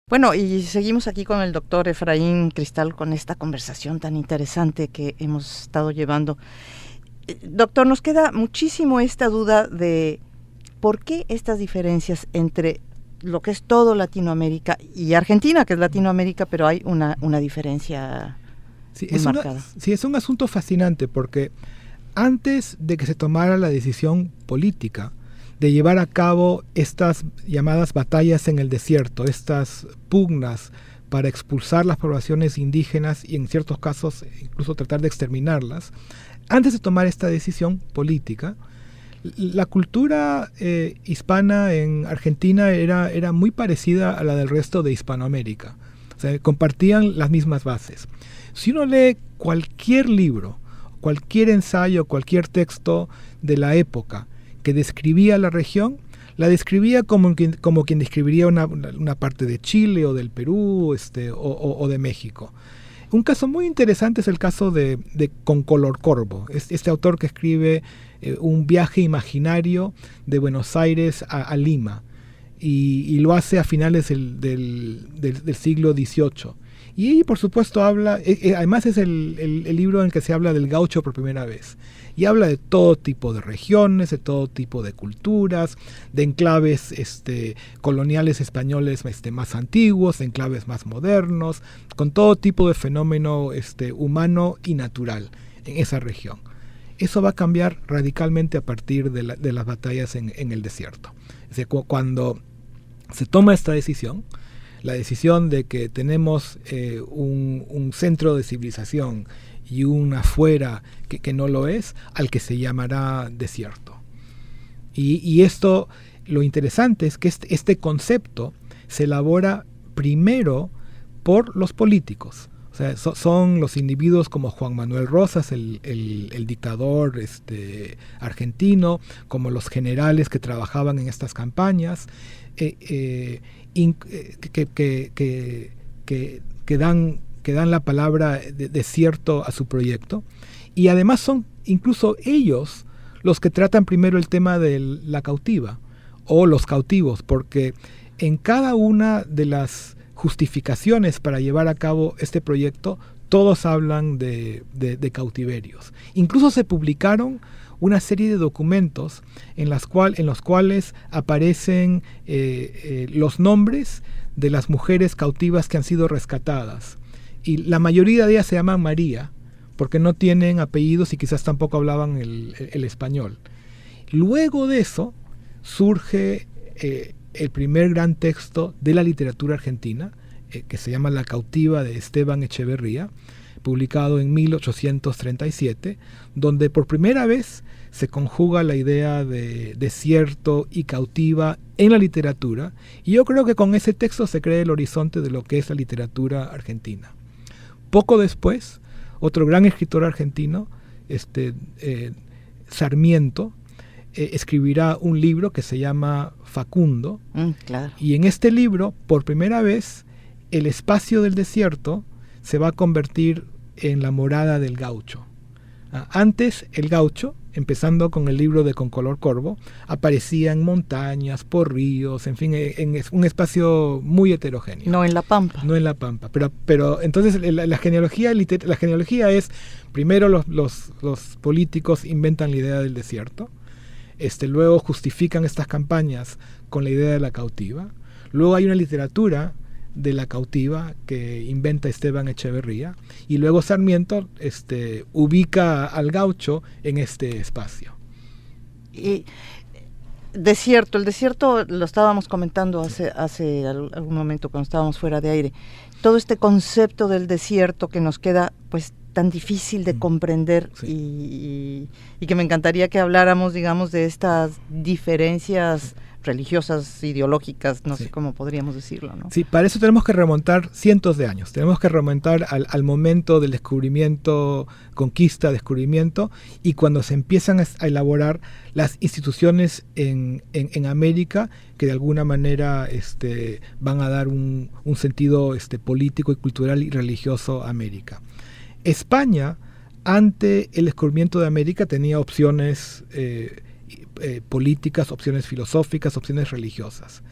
Bueno, y seguimos aquí con el doctor Efraín Cristal con esta conversación tan interesante que hemos estado llevando. Doctor, nos queda muchísimo esta duda de por qué estas diferencias entre lo que es todo Latinoamérica y Argentina, que es Latinoamérica, pero hay una diferencia muy marcada. Sí, es un asunto fascinante porque antes de que se tomara la decisión política de llevar a cabo estas llamadas batallas en el desierto, estas pugnas para expulsar las poblaciones indígenas y en ciertos casos incluso tratar de exterminarlas, antes de tomar esta decisión política, la cultura hispana en Argentina era muy parecida a la del resto de Hispanoamérica. O sea, compartían las mismas bases. Si uno lee cualquier libro, cualquier ensayo, cualquier texto de la época que describía la región, la describía como quien describiría una parte de Chile o del Perú o de México. Un caso muy interesante es el caso de Con Color Corvo, este autor que escribe un viaje imaginario de Buenos Aires a Lima y lo hace a finales del siglo XVIII. Y por supuesto habla, además es el libro en el que se habla del gaucho por primera vez. Y habla de todo tipo de regiones, de todo tipo de culturas, de enclaves coloniales españoles más antiguos, de enclaves más modernos, con todo tipo de fenómeno humano y natural en esa región. Eso va a cambiar radicalmente a partir de las batallas en el desierto. Es decir, cuando se toma esta decisión, la decisión de que tenemos un centro de civilización y un afuera que no lo es, al que se llamará desierto. Y esto, lo interesante es que este concepto se elabora primero por los políticos. O sea, son los individuos como Juan Manuel Rosas, el dictador argentino, como los generales que trabajaban en estas campañas, que dan la palabra de cierto a su proyecto, y además son incluso ellos los que tratan primero el tema de la cautiva o los cautivos, porque en cada una de las justificaciones para llevar a cabo este proyecto todos hablan de cautiverios. Incluso se publicaron una serie de documentos en los cuales aparecen los nombres de las mujeres cautivas que han sido rescatadas. Y la mayoría de ellas se llaman María, porque no tienen apellidos y quizás tampoco hablaban el español. Luego de eso surge el primer gran texto de la literatura argentina, que se llama La cautiva de Esteban Echeverría, publicado en 1837, donde por primera vez se conjuga la idea de desierto y cautiva en la literatura, y yo creo que con ese texto se crea el horizonte de lo que es la literatura argentina. Poco después, otro gran escritor argentino, Sarmiento, escribirá un libro que se llama Facundo, claro. Y en este libro, por primera vez, el espacio del desierto se va a convertir en la morada del gaucho. Antes, el gaucho, empezando con el libro de Con Color Corvo, aparecía en montañas, por ríos, en fin, en un espacio muy heterogéneo. No en la pampa. No en la pampa. Pero entonces la genealogía es, primero los políticos inventan la idea del desierto, luego justifican estas campañas con la idea de la cautiva, luego hay una literatura de la cautiva que inventa Esteban Echeverría, y luego Sarmiento ubica al gaucho en este espacio. Y el desierto lo estábamos comentando hace algún momento cuando estábamos fuera de aire, todo este concepto del desierto que nos queda pues tan difícil de comprender, sí. y que me encantaría que habláramos, digamos, de estas diferencias religiosas, ideológicas, no sé cómo podríamos decirlo, ¿no? Sí, para eso tenemos que remontar cientos de años, tenemos que remontar al momento del descubrimiento, conquista, descubrimiento, y cuando se empiezan a elaborar las instituciones en América, que de alguna manera van a dar un sentido político y cultural y religioso a América. España, ante el descubrimiento de América, tenía opciones políticas, opciones filosóficas, opciones religiosas.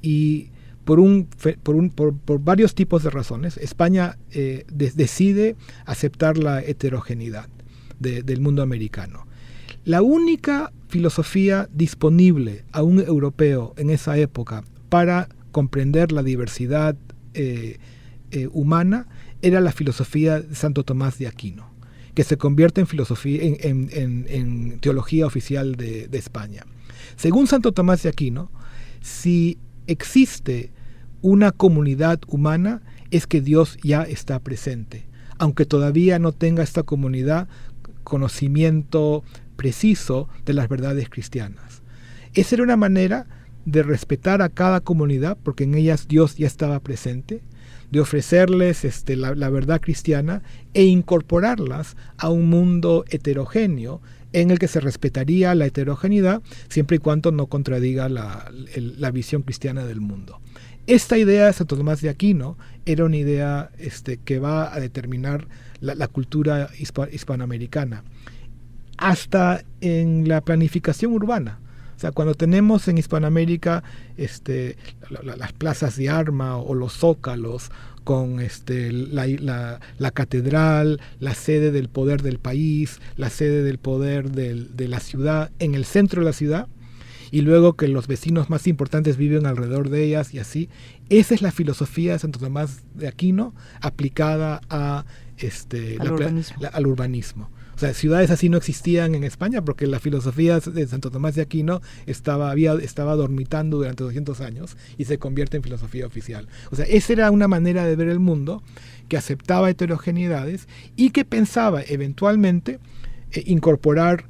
Y por varios tipos de razones, España decide aceptar la heterogeneidad del mundo americano. La única filosofía disponible a un europeo en esa época para comprender la diversidad humana era la filosofía de Santo Tomás de Aquino, que se convierte en filosofía, en teología oficial de España. Según Santo Tomás de Aquino, si existe una comunidad humana, es que Dios ya está presente, aunque todavía no tenga esta comunidad conocimiento preciso de las verdades cristianas. Esa era una manera de respetar a cada comunidad, porque en ellas Dios ya estaba presente, de ofrecerles la verdad cristiana e incorporarlas a un mundo heterogéneo en el que se respetaría la heterogeneidad siempre y cuando no contradiga la visión cristiana del mundo. Esta idea de Santo Tomás de Aquino era una idea que va a determinar la cultura hispanoamericana, hasta en la planificación urbana. O sea, cuando tenemos en Hispanoamérica las plazas de armas o los zócalos con la catedral, la sede del poder del país, la sede del poder de la ciudad, en el centro de la ciudad, y luego que los vecinos más importantes viven alrededor de ellas y así. Esa es la filosofía de Santo Tomás de Aquino aplicada a al urbanismo. O sea, ciudades así no existían en España porque la filosofía de Santo Tomás de Aquino estaba dormitando durante 200 años y se convierte en filosofía oficial. O sea, esa era una manera de ver el mundo que aceptaba heterogeneidades y que pensaba eventualmente incorporar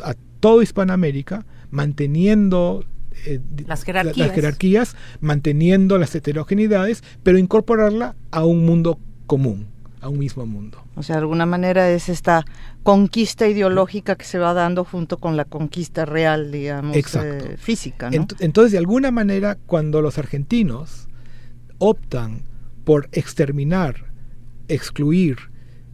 a toda Hispanoamérica, manteniendo las jerarquías, manteniendo las heterogeneidades, pero incorporarla a un mundo común, a un mismo mundo. O sea, de alguna manera es esta conquista ideológica que se va dando junto con la conquista real, digamos, física, ¿no? Entonces, de alguna manera, cuando los argentinos optan por exterminar, excluir,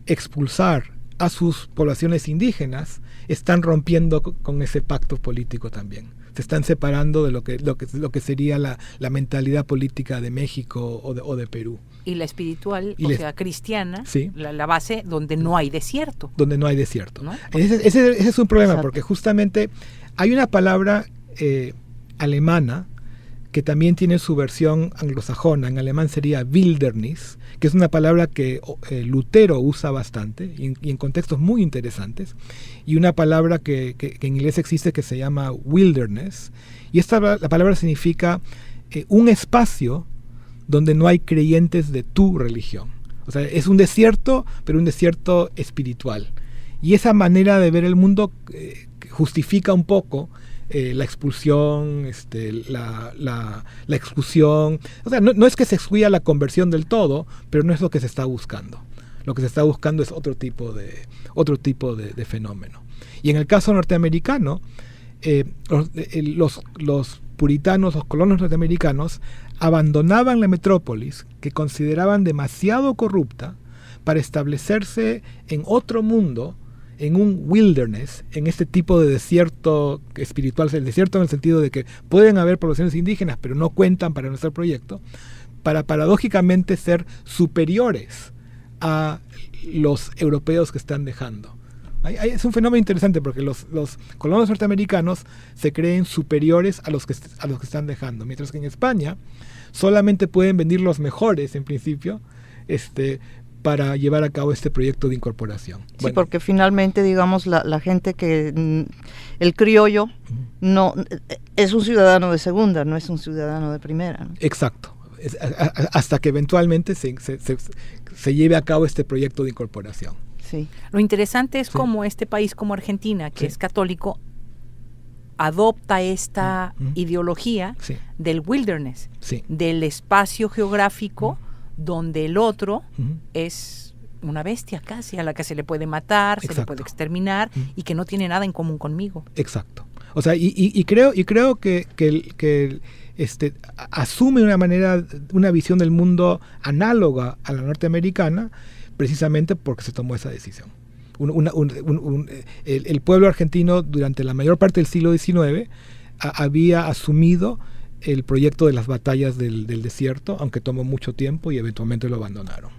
expulsar a sus poblaciones indígenas, están rompiendo con ese pacto político también. Se están separando de lo que sería la mentalidad política de México o de Perú. Y la espiritual, sea, cristiana, sí, la base donde no hay desierto. Donde no hay desierto. ¿No? Ese es un problema. Exacto. Porque justamente hay una palabra alemana que también tiene su versión anglosajona. En alemán sería Wildnis, que es una palabra que Lutero usa bastante y en contextos muy interesantes, y una palabra que en inglés existe que se llama wilderness, y la palabra significa un espacio donde no hay creyentes de tu religión. O sea, es un desierto, pero un desierto espiritual. Y esa manera de ver el mundo justifica un poco la expulsión, la exclusión. O sea, no es que se excluya la conversión del todo, pero no es lo que se está buscando. Lo que se está buscando es otro tipo de fenómeno. Y en el caso norteamericano, los puritanos, los colonos norteamericanos, abandonaban la metrópolis, que consideraban demasiado corrupta, para establecerse en otro mundo, en un wilderness, en este tipo de desierto espiritual, el desierto en el sentido de que pueden haber poblaciones indígenas, pero no cuentan para nuestro proyecto, para paradójicamente ser superiores a los europeos que están dejando. Es un fenómeno interesante porque los colonos norteamericanos se creen superiores a los que están dejando, mientras que en España solamente pueden venir los mejores, en principio, para llevar a cabo este proyecto de incorporación. Sí, bueno, porque finalmente, digamos, la gente que el criollo no es un ciudadano de segunda, no es un ciudadano de primera, ¿no? Exacto. Hasta que eventualmente se lleve a cabo este proyecto de incorporación. Sí. Lo interesante es cómo este país como Argentina, que es católico, adopta esta ideología del wilderness, del espacio geográfico donde el otro es una bestia casi, a la que se le puede matar, se le puede exterminar y que no tiene nada en común conmigo. Exacto. O sea, y creo que asume una visión del mundo análoga a la norteamericana, precisamente porque se tomó esa decisión. El pueblo argentino durante la mayor parte del siglo XIX había asumido el proyecto de las batallas del desierto, aunque tomó mucho tiempo y eventualmente lo abandonaron.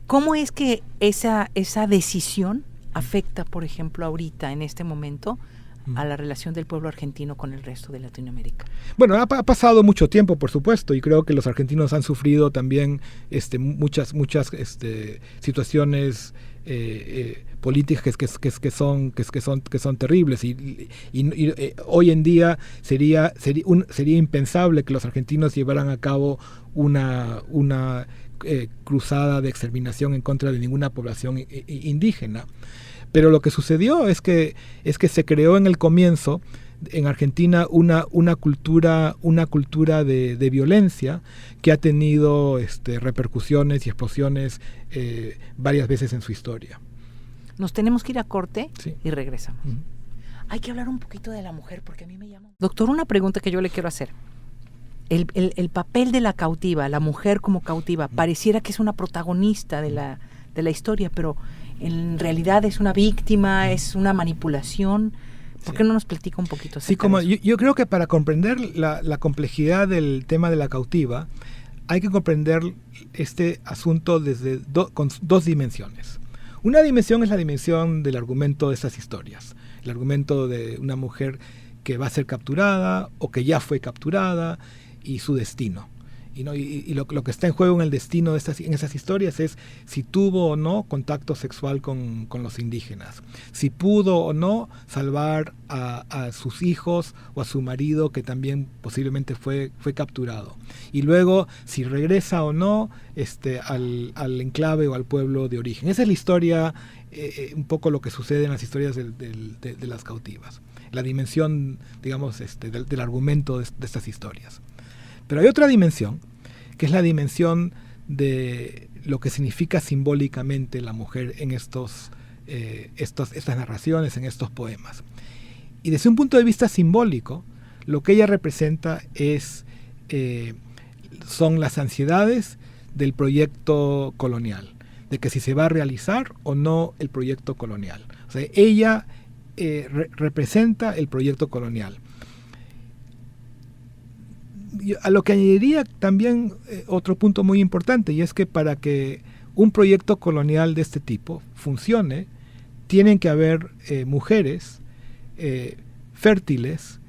¿Cómo es que esa decisión afecta, por ejemplo, ahorita, en este momento, a la relación del pueblo argentino con el resto de Latinoamérica? Bueno, ha pasado mucho tiempo, por supuesto, y creo que los argentinos han sufrido también muchas situaciones políticas que son terribles, y hoy en día sería impensable que los argentinos llevaran a cabo una cruzada de exterminación en contra de ninguna población indígena. Pero lo que sucedió es que se creó en el comienzo en Argentina una cultura de violencia que ha tenido repercusiones y explosiones varias veces en su historia. Nos tenemos que ir a corte, sí, y regresamos. Hay que hablar un poquito de la mujer, porque a mí me llama. Doctor, una pregunta que yo le quiero hacer. El papel de la cautiva, la mujer como cautiva, pareciera que es una protagonista de la historia, pero en realidad es una víctima, es una manipulación. ¿Por qué no nos platica un poquito? Sí, como yo creo que para comprender la complejidad del tema de la cautiva, hay que comprender este asunto con dos dimensiones. Una dimensión es la dimensión del argumento de estas historias, el argumento de una mujer que va a ser capturada o que ya fue capturada, y su destino. Y lo que está en juego en el destino en esas historias es si tuvo o no contacto sexual con los indígenas, si pudo o no salvar a sus hijos o a su marido, que también posiblemente fue capturado, y luego si regresa o no al enclave o al pueblo de origen. Esa es la historia, un poco lo que sucede en las historias de las cautivas, la dimensión, digamos, del argumento de estas historias. Pero hay otra dimensión, que es la dimensión de lo que significa simbólicamente la mujer en estas narraciones, en estos poemas. Y desde un punto de vista simbólico, lo que ella representa son las ansiedades del proyecto colonial, de que si se va a realizar o no el proyecto colonial. O sea, ella representa el proyecto colonial. A lo que añadiría también otro punto muy importante, y es que para que un proyecto colonial de este tipo funcione, tienen que haber mujeres fértiles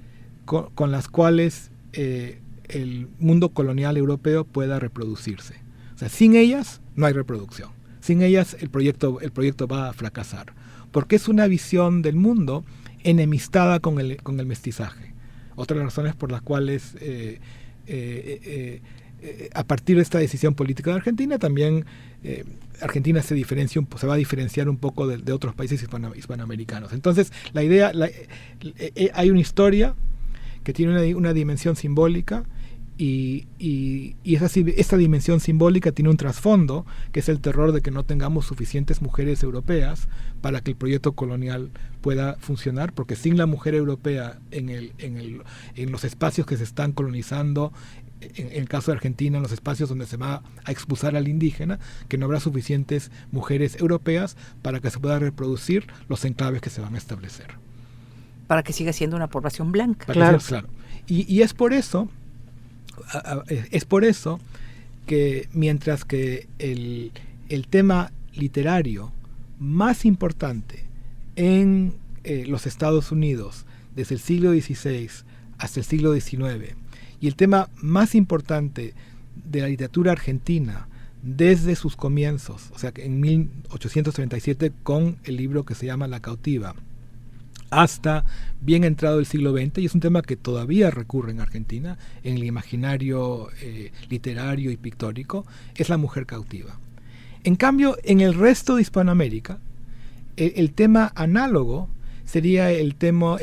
con las cuales el mundo colonial europeo pueda reproducirse. O sea, sin ellas no hay reproducción. Sin ellas el proyecto va a fracasar, porque es una visión del mundo enemistada con el mestizaje. Otras razones por las cuales a partir de esta decisión política de Argentina, también Argentina se va a diferenciar un poco de otros países hispanoamericanos. Entonces, la idea, hay una historia que tiene una dimensión simbólica, y esta dimensión simbólica tiene un trasfondo, que es el terror de que no tengamos suficientes mujeres europeas para que el proyecto colonial pueda funcionar, porque sin la mujer europea en los espacios que se están colonizando, en el caso de Argentina, en los espacios donde se va a expulsar al indígena, que no habrá suficientes mujeres europeas para que se pueda reproducir los enclaves que se van a establecer. Para que siga siendo una población blanca. Claro. Y es por eso que mientras que el tema literario más importante en los Estados Unidos desde el siglo XVI hasta el siglo XIX, y el tema más importante de la literatura argentina desde sus comienzos, o sea, en 1837 con el libro que se llama La cautiva, hasta bien entrado el siglo XX, y es un tema que todavía recurre en Argentina, en el imaginario literario y pictórico, es la mujer cautiva. En cambio, en el resto de Hispanoamérica, el tema análogo sería el tema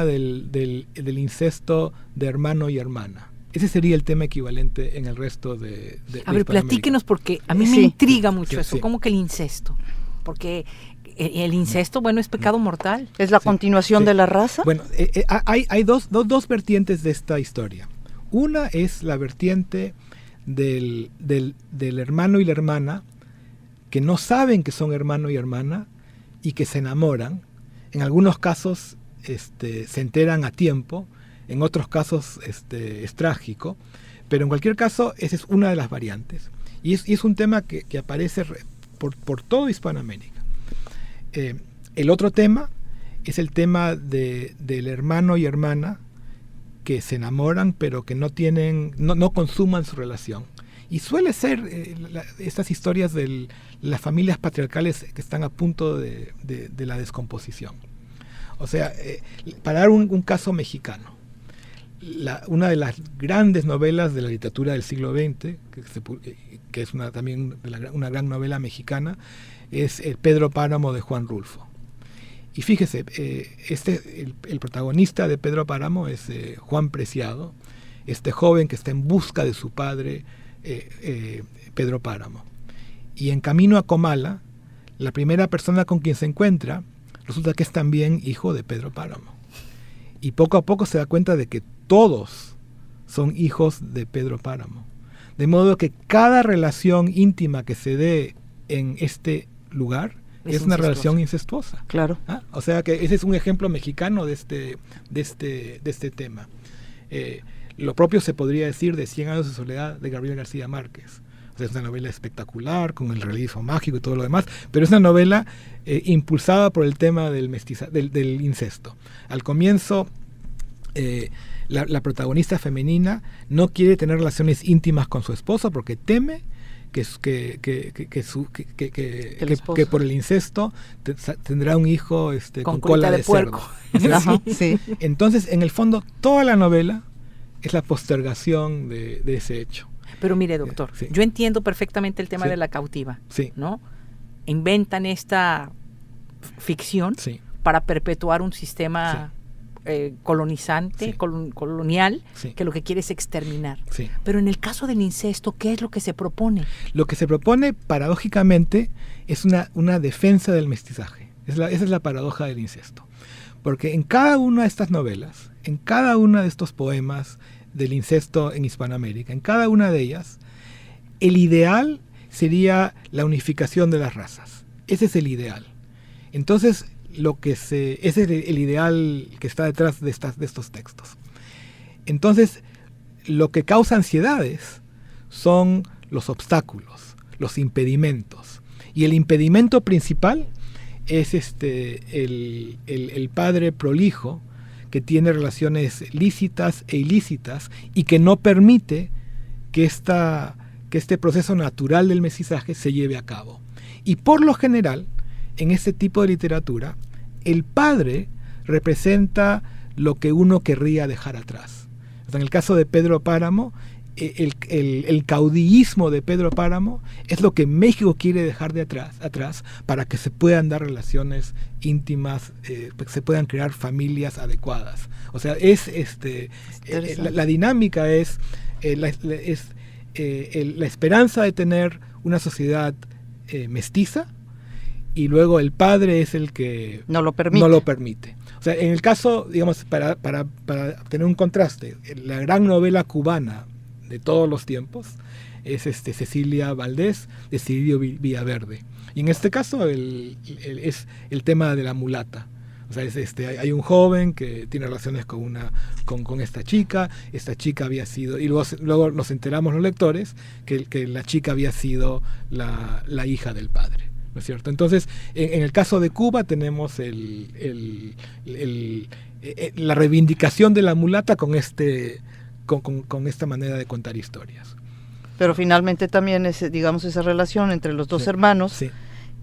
del incesto de hermano y hermana. Ese sería el tema equivalente en el resto de A ver, platíquenos, porque a mí me intriga mucho eso. ¿Cómo que el incesto? Porque el incesto, bueno, es pecado mortal. ¿Es la continuación de la raza? Bueno, hay dos vertientes de esta historia. Una es la vertiente del hermano y la hermana, que no saben que son hermano y hermana y que se enamoran. En algunos casos se enteran a tiempo, en otros casos es trágico, pero en cualquier caso esa es una de las variantes. Y es un tema que aparece por todo Hispanoamérica. El otro tema es el tema del hermano y hermana que se enamoran pero que no consuman su relación. Y suele ser estas historias de las familias patriarcales que están a punto de la descomposición. O sea, para dar un caso mexicano, una de las grandes novelas de la literatura del siglo XX, que es también una gran novela mexicana, es Pedro Páramo de Juan Rulfo. Y fíjese, el protagonista de Pedro Páramo es Juan Preciado, este joven que está en busca de su padre, Pedro Páramo. Y en camino a Comala, la primera persona con quien se encuentra resulta que es también hijo de Pedro Páramo. Y poco a poco se da cuenta de que todos son hijos de Pedro Páramo. De modo que cada relación íntima que se dé en este lugar es una relación incestuosa. Claro. O sea que ese es un ejemplo mexicano de este tema. Lo propio se podría decir de 100 años de soledad de Gabriel García Márquez. O sea, es una novela espectacular, con el realismo mágico y todo lo demás, pero es una novela impulsada por el tema del incesto. Al comienzo, la protagonista femenina no quiere tener relaciones íntimas con su esposo porque teme que por el incesto tendrá un hijo con cola de puerco. Ajá, sí. Entonces, en el fondo, toda la novela es la postergación de ese hecho. Pero mire, doctor, Sí. yo entiendo perfectamente el tema Sí. de la cautiva, Sí. ¿no? Inventan esta ficción Sí. para perpetuar un sistema colonizante, Sí. colonial, Sí. que lo que quiere es exterminar. Sí. Pero en el caso del incesto, ¿qué es lo que se propone? Lo que se propone, paradójicamente, es una defensa del mestizaje. Esa es la paradoja del incesto. Porque en cada una de estas novelas, en cada uno de estos poemas del incesto en Hispanoamérica, en cada una de ellas, el ideal sería la unificación de las razas. Ese es el ideal. Entonces, ese es el ideal que está detrás de estos textos. Entonces, lo que causa ansiedades son los obstáculos, los impedimentos. Y el impedimento principal es el padre prolijo que tiene relaciones lícitas e ilícitas y que no permite que este proceso natural del mestizaje se lleve a cabo. Y por lo general, en este tipo de literatura, el padre representa lo que uno querría dejar atrás. O sea, en el caso de Pedro Páramo, el caudillismo de Pedro Páramo es lo que México quiere dejar de atrás para que se puedan dar relaciones íntimas, que se puedan crear familias adecuadas. O sea, la dinámica es la esperanza de tener una sociedad mestiza, y luego el padre es el que no lo permite. O sea, en el caso, digamos, para tener un contraste, la gran novela cubana de todos los tiempos es Cecilia Valdés de Cirio Villaverde. Y en este caso es el tema de la mulata. O sea, hay un joven que tiene relaciones con esta chica había sido, y luego nos enteramos los lectores que la chica había sido la hija del padre. ¿No es cierto? Entonces, en el caso de Cuba tenemos la reivindicación de la mulata con esta manera de contar historias. Pero finalmente también digamos esa relación entre los dos hermanos, sí,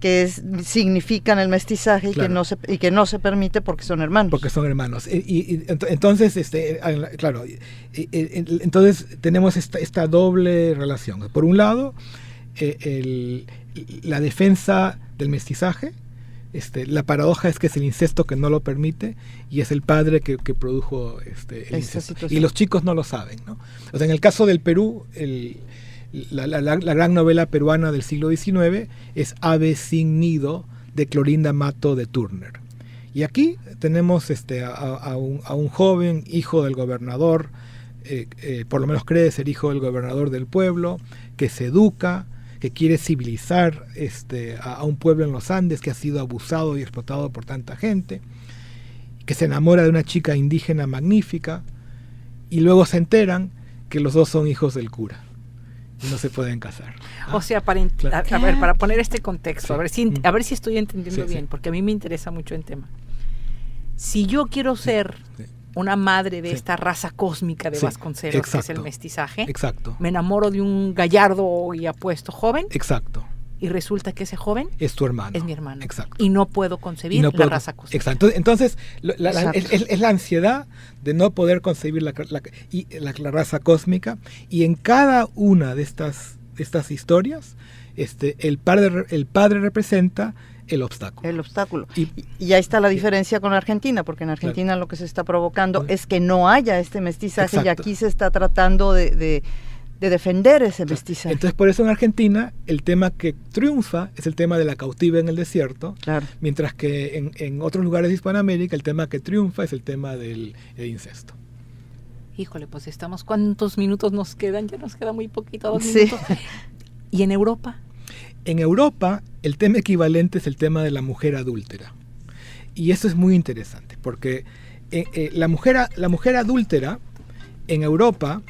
que significan el mestizaje, claro, y que no se permite porque son hermanos. Porque son hermanos. Entonces, entonces tenemos esta doble relación. Por un lado, la defensa del mestizaje, la paradoja es que es el incesto que no lo permite y es el padre que produjo el incesto. Y los chicos no lo saben, ¿no? O sea, en el caso del Perú, la gran novela peruana del siglo XIX es Ave sin nido de Clorinda Mato de Turner. Y aquí tenemos a un joven hijo del gobernador, por lo menos cree ser hijo del gobernador del pueblo, que se educa, que quiere civilizar a un pueblo en los Andes que ha sido abusado y explotado por tanta gente, que se enamora de una chica indígena magnífica, y luego se enteran que los dos son hijos del cura y no se pueden casar. O sea, para poner este contexto, sí. a ver si estoy entendiendo bien, porque a mí me interesa mucho el tema. Si yo quiero ser una madre de esta raza cósmica de Vasconcelos, que es el mestizaje, me enamoro de un gallardo y apuesto joven. Exacto. Y resulta que ese joven es tu hermano. Es mi hermano. Exacto. Y no puedo concebir la raza cósmica. Exacto. Entonces, es la ansiedad de no poder concebir la raza cósmica, y en cada una de estas historias, el padre representa el obstáculo. El obstáculo. Y ahí está la diferencia con Argentina, porque en Argentina lo que se está provocando es que no haya este mestizaje. Exacto. Y aquí se está tratando de defender ese mestizaje. Entonces, por eso en Argentina el tema que triunfa es el tema de la cautiva en el desierto, mientras que en otros lugares de Hispanoamérica el tema que triunfa es el tema del incesto. Híjole, pues ¿cuántos minutos nos quedan? Ya nos queda muy poquito, 2 minutos. ¿Y en Europa? En Europa el tema equivalente es el tema de la mujer adúltera. Y eso es muy interesante, porque la mujer adúltera en Europa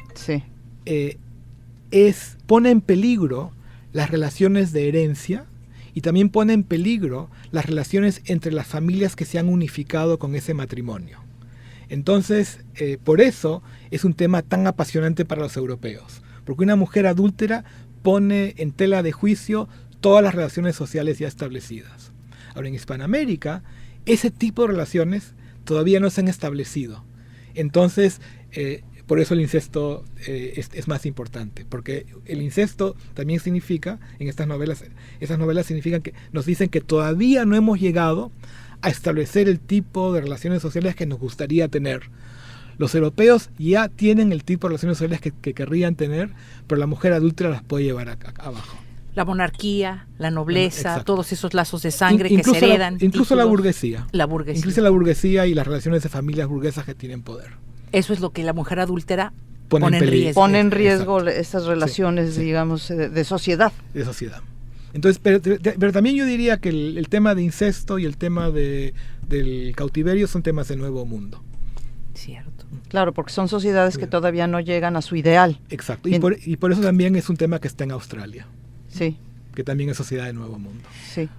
pone en peligro las relaciones de herencia, y también pone en peligro las relaciones entre las familias que se han unificado con ese matrimonio. Entonces, por eso es un tema tan apasionante para los europeos, porque una mujer adúltera pone en tela de juicio todas las relaciones sociales ya establecidas. Ahora, en Hispanoamérica, ese tipo de relaciones todavía no se han establecido. Entonces, por eso el incesto es más importante, porque el incesto también significa, en esas novelas significan que nos dicen que todavía no hemos llegado a establecer el tipo de relaciones sociales que nos gustaría tener. Los europeos ya tienen el tipo de relaciones sociales que querrían tener, pero la mujer adúltera las puede llevar abajo. La monarquía, la nobleza, todos esos lazos de sangre que se heredan. Incluso la burguesía. Incluso la burguesía y las relaciones de familias burguesas que tienen poder. Eso es lo que la mujer adúltera pone en riesgo. Pone en riesgo estas relaciones, digamos, de sociedad. De sociedad. Entonces, pero también yo diría que el tema de incesto y el tema del cautiverio son temas de nuevo mundo. Cierto. Claro, porque son sociedades que todavía no llegan a su ideal. Exacto. Y por eso también es un tema que está en Australia. Sí. Que también es sociedad de nuevo mundo. Sí.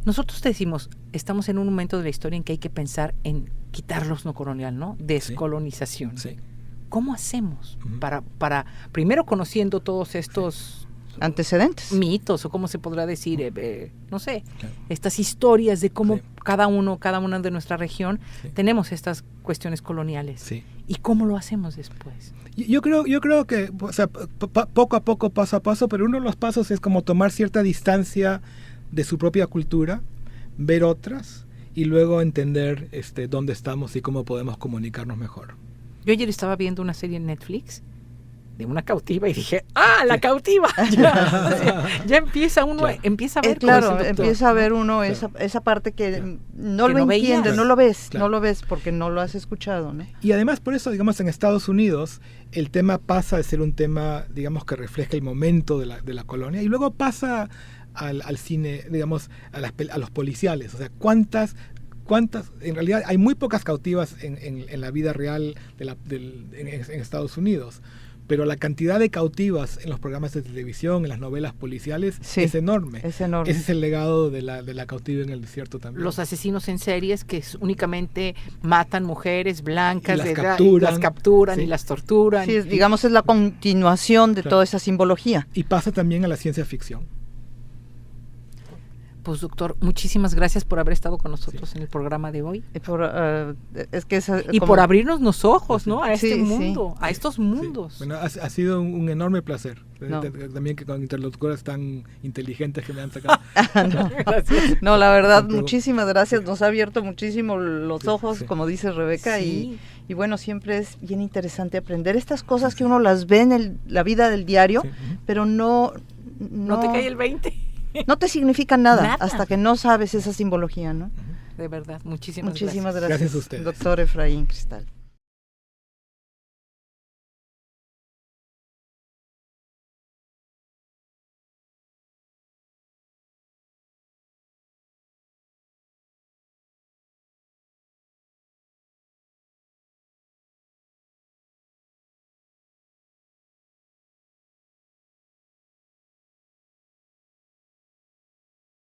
Nosotros te decimos, estamos en un momento de la historia en que hay que pensar en quitar lo no colonial, ¿no? Descolonización. Sí. ¿Cómo hacemos para primero conociendo todos estos antecedentes, mitos, o cómo se podrá decir, no sé, estas historias de cómo cada una de nuestra región tenemos estas cuestiones coloniales? Sí. ¿Y cómo lo hacemos después? Yo creo que, o sea, poco a poco, paso a paso, pero uno de los pasos es como tomar cierta distancia de su propia cultura, ver otras y luego entender dónde estamos y cómo podemos comunicarnos mejor. Yo ayer estaba viendo una serie en Netflix de una cautiva y dije, la cautiva. Ya empieza uno, empieza a ver. Claro, empieza a ver uno esa parte que no lo entiendes, no lo ves porque no lo has escuchado, ¿no? Y además por eso, digamos, en Estados Unidos el tema pasa de ser un tema, digamos, que refleja el momento de la colonia, y luego pasa al cine, digamos, a los policiales. O sea, cuántas, en realidad hay muy pocas cautivas en la vida real en Estados Unidos, pero la cantidad de cautivas en los programas de televisión, en las novelas policiales, es enorme. Es enorme. Ese es el legado de la cautiva en el desierto también. Los asesinos en series que únicamente matan mujeres blancas, las capturan y las torturan. Sí, digamos, es la continuación de toda esa simbología. Y pasa también a la ciencia ficción. Pues doctor, muchísimas gracias por haber estado con nosotros en el programa de hoy. Por abrirnos los ojos, ¿no? A este mundo, a estos mundos. Sí. Bueno, ha sido un enorme placer. También que con interlocutores tan inteligentes que me han sacado. No, la verdad, muchísimas gracias. Nos ha abierto muchísimo los ojos, como dice Rebeca, y bueno, siempre es bien interesante aprender estas cosas que uno las ve en la vida del diario, pero no te cae el 20. No te significa nada hasta que no sabes esa simbología, ¿no? De verdad, muchísimas gracias. Gracias a ustedes. Doctor Efraín Cristal.